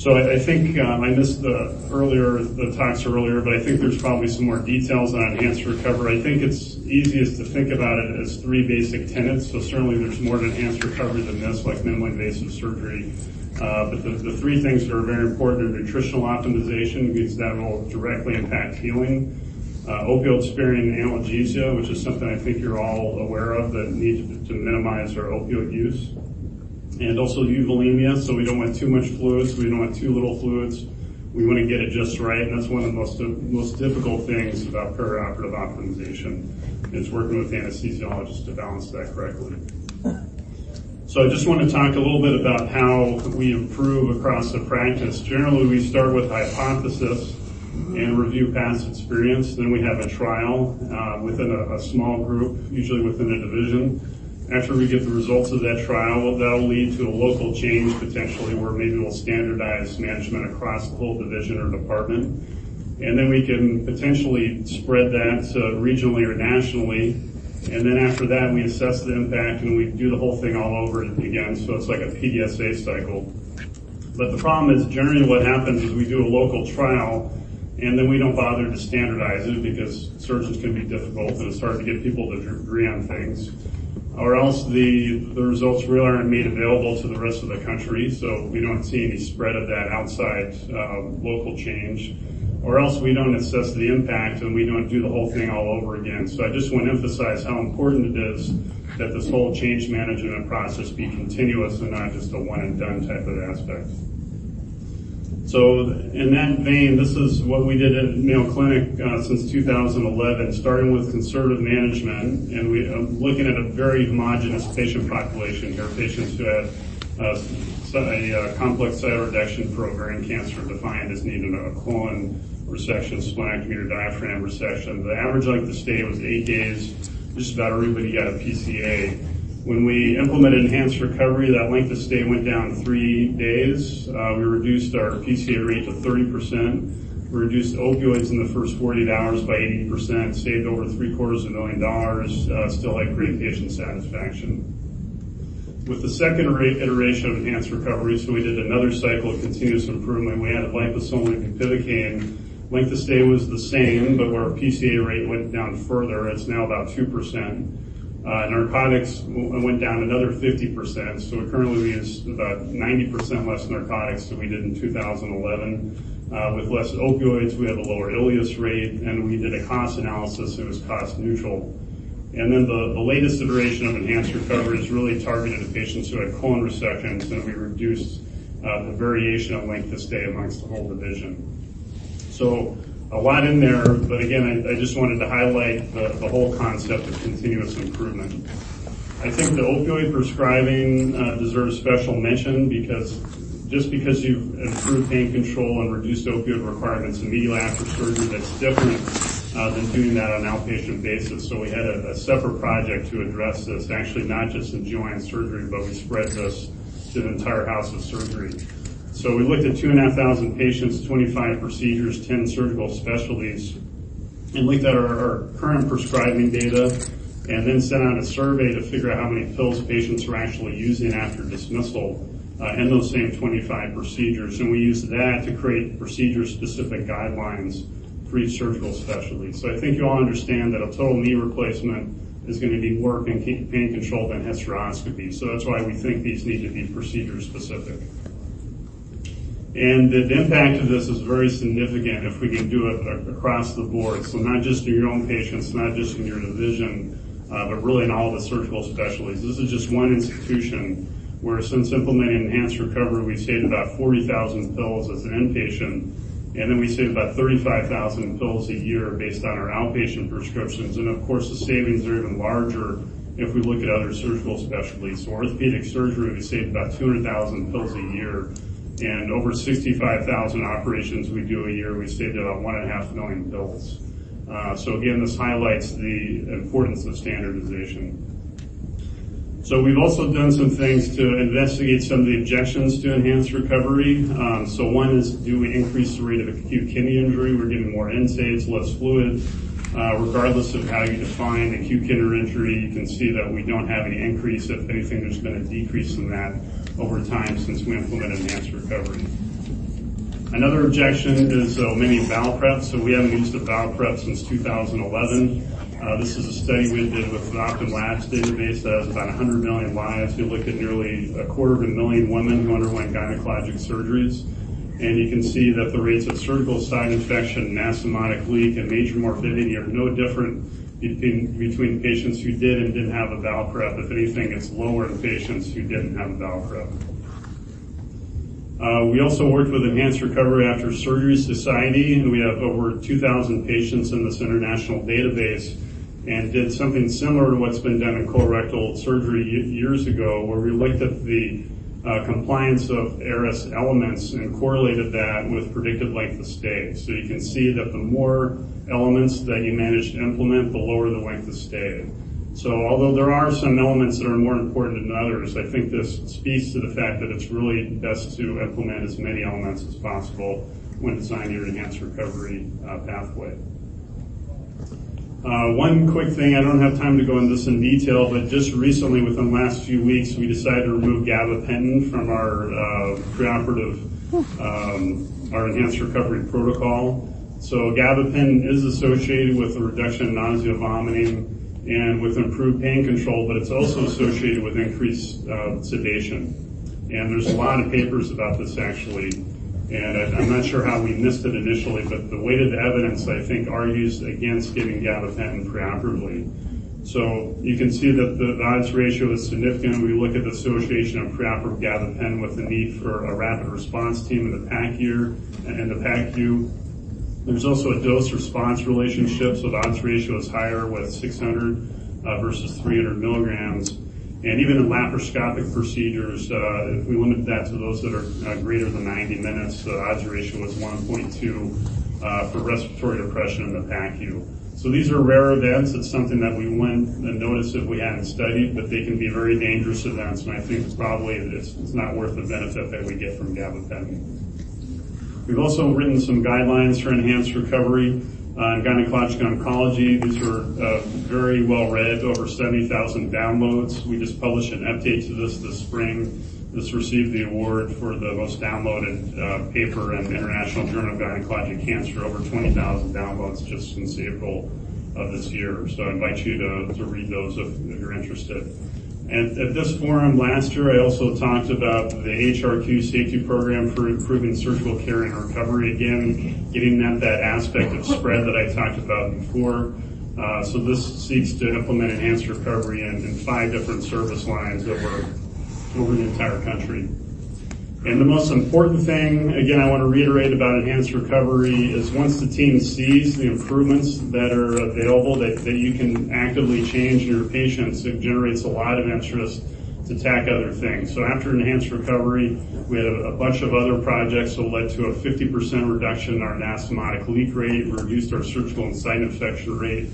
So I think I missed the talks earlier, but I think there's probably some more details on enhanced recovery. I think it's easiest to think about it as three basic tenets. So certainly there's more to enhanced recovery than this, like minimally invasive surgery. But the three things that are very important are nutritional optimization, because that will directly impact healing. Opioid-sparing analgesia, which is something I think you're all aware of, that need to minimize our opioid use. And also euvolemia, so we don't want too much fluids, we don't want too little fluids. We want to get it just right, and that's one of the most difficult things about perioperative optimization, is working with anesthesiologists to balance that correctly. So I just want to talk a little bit about how we improve across the practice. Generally, we start with hypothesis and review past experience. Then we have a trial within a small group, usually within a division. After we get the results of that trial, that'll lead to a local change potentially, where maybe we'll standardize management across the whole division or department. And then we can potentially spread that regionally or nationally. And then after that, we assess the impact and we do the whole thing all over again. So it's like a PDSA cycle. But the problem is, generally what happens is we do a local trial and then we don't bother to standardize it, because surgeons can be difficult and it's hard to get people to agree on things. Or else the results really aren't made available to the rest of the country, so we don't see any spread of that outside local change. Or else we don't assess the impact and we don't do the whole thing all over again. So I just want to emphasize how important it is that this whole change management process be continuous and not just a one and done type of aspect. So in that vein, this is what we did at Mayo Clinic since 2011, starting with conservative management, and we looking at a very homogeneous patient population here, patients who had a complex cytoreduction for ovarian cancer defined as needing a colon resection, splenectomy, or diaphragm resection. The average length of stay was 8 days. Just about everybody got a PCA. When we implemented enhanced recovery, that length of stay went down 3 days. We reduced our PCA rate to 30%. We reduced opioids in the first 48 hours by 80%, saved over $750,000, still had great patient satisfaction. With the second iteration of enhanced recovery, so we did another cycle of continuous improvement. We added liposomal bupivacaine. Length of stay was the same, but where our PCA rate went down further, it's now about 2%. Narcotics went down another 50%, so currently we use about 90% less narcotics than we did in 2011. With less opioids, we have a lower ileus rate, and we did a cost analysis. It was cost neutral. And then the latest iteration of enhanced recovery is really targeted at patients who had colon resections, and we reduced the variation of length of stay amongst the whole division. So a lot in there, but again, I just wanted to highlight the whole concept of continuous improvement. I think the opioid prescribing deserves special mention, because just because you've improved pain control and reduced opioid requirements immediately after surgery, that's different than doing that on an outpatient basis. So we had a separate project to address this, actually not just in GYN surgery, but we spread this to the entire house of surgery. So we looked at 2,500 patients, 25 procedures, 10 surgical specialties, and looked at our current prescribing data, and then sent out a survey to figure out how many pills patients are actually using after dismissal in those same 25 procedures. And we used that to create procedure-specific guidelines for each surgical specialty. So I think you all understand that a total knee replacement is going to be more pain control than hysteroscopy. So that's why we think these need to be procedure-specific. And the impact of this is very significant if we can do it across the board. So not just in your own patients, not just in your division, but really in all the surgical specialties. This is just one institution where, since implementing enhanced recovery, we've saved about 40,000 pills as an inpatient, and then we save about 35,000 pills a year based on our outpatient prescriptions. And of course, the savings are even larger if we look at other surgical specialties. So orthopedic surgery, we save about 200,000 pills a year. And over 65,000 operations we do a year, we saved about 1.5 million pills. So again, this highlights the importance of standardization. So we've also done some things to investigate some of the objections to enhanced recovery. So one is, do we increase the rate of acute kidney injury? We're getting more NSAIDs, less fluid. Regardless of how you define acute kidney injury, you can see that we don't have any increase. If anything, there's been a decrease in that over time since we implemented enhanced recovery. Another objection is omitting bowel prep. So we haven't used a bowel prep since 2011. This is a study we did with the Optum Labs database that has about 100 million lives. We looked at nearly 250,000 women who underwent gynecologic surgeries. And you can see that the rates of cervical side infection, anastomotic leak, and major morbidity are no different between patients who did and didn't have a bowel prep. If anything, it's lower in patients who didn't have a bowel prep. We also worked with Enhanced Recovery After Surgery Society, and we have over 2,000 patients in this international database, and did something similar to what's been done in colorectal surgery years ago, where we looked at the compliance of ARIS elements and correlated that with predicted length of stay. So you can see that the more elements that you manage to implement, the lower the length of stay. So although there are some elements that are more important than others, I think this speaks to the fact that it's really best to implement as many elements as possible when designing your enhanced recovery pathway. One quick thing, I don't have time to go into this in detail, but just recently, within the last few weeks, we decided to remove gabapentin from our preoperative, our enhanced recovery protocol. So gabapentin is associated with a reduction in nausea, vomiting, and with improved pain control, but it's also associated with increased sedation. And there's a lot of papers about this actually. And I'm not sure how we missed it initially, but the weight of the evidence, I think, argues against giving gabapentin preoperatively. So you can see that the odds ratio is significant. We look at the association of preoperative gabapentin with the need for a rapid response team in the PACU and the PACU. There's also a dose-response relationship, so the odds ratio is higher with 600 versus 300 milligrams. And even in laparoscopic procedures, if we limit that to those that are greater than 90 minutes, the odds ratio was 1.2 for respiratory depression in the PACU. So these are rare events. It's something that we wouldn't notice if we hadn't studied, but they can be very dangerous events, and I think probably it's not worth the benefit that we get from gabapentin. We've also written some guidelines for enhanced recovery in gynecologic oncology. These were very well read, over 70,000 downloads. We just published an update to this spring. This received the award for the most downloaded paper in the International Journal of Gynecologic Cancer, over 20,000 downloads just since April of this year. So I invite you to read those if you're interested. And at this forum last year, I also talked about the HRQ safety program for improving surgical care and recovery. Again, getting at that aspect of spread that I talked about before. So this seeks to implement enhanced recovery in 5 different service lines over the entire country. And the most important thing, again, I want to reiterate about enhanced recovery is once the team sees the improvements that are available that you can actively change in your patients, it generates a lot of interest to tack other things. So after enhanced recovery, we had a bunch of other projects that led to a 50% reduction in our anastomotic leak rate, reduced our surgical and site infection rate,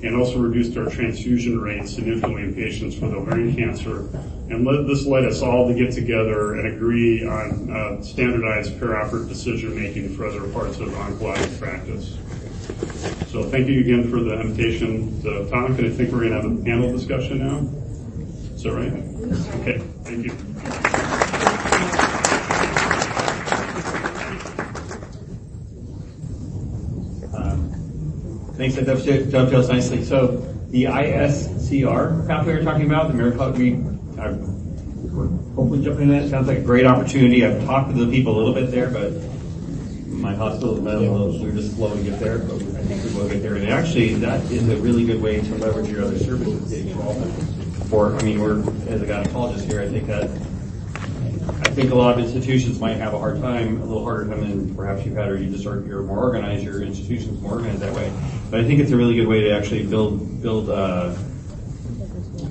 and also reduced our transfusion rate significantly in patients with ovarian cancer. And this led us all to get together and agree on standardized perioperative decision-making for other parts of oncologic practice. So thank you again for the invitation to talk, and I think we're going to have a panel discussion now. Is that right? Okay, thank you. Thanks, that dovetails nicely. So the ISCR pathway we're talking about, the we're hopefully jumping in that. Sounds like a great opportunity. I've talked to the people a little bit there, but my hospital is we're just slow to get there, but I think we will get there. And actually, that is a really good way to leverage your other services getting involved in. We're, as a gynecologist here, I think a lot of institutions might have a little harder time than perhaps you've had, or you're more organized, your institution's more organized that way. But I think it's a really good way to actually build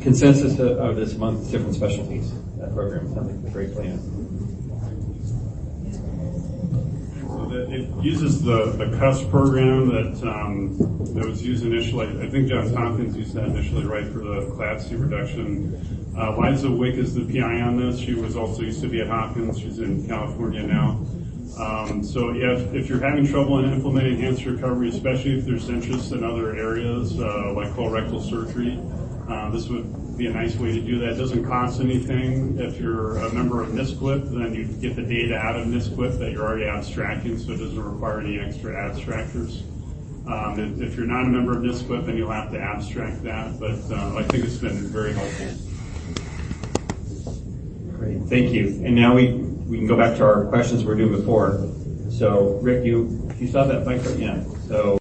consensus of this amongst different specialties. That program sounds like a great plan. It uses the CUS program that was used initially. I think Johns Hopkins used that initially, right, for the CLABSI reduction. Liza Wick is the PI on this. She was also used to be at Hopkins. She's in California now. So if you're having trouble in implementing enhanced recovery, especially if there's interest in other areas like colorectal surgery, this would be a nice way to do that. It doesn't cost anything. If you're a member of NISQUIP, then you get the data out of NISQUIP that you're already abstracting, so it doesn't require any extra abstractors. If you're not a member of NISQUIP, then you'll have to abstract that, but I think it's been very helpful. Great, thank you. And now we can go back to our questions we were doing before. So, Rick, you saw that mic? Yeah. So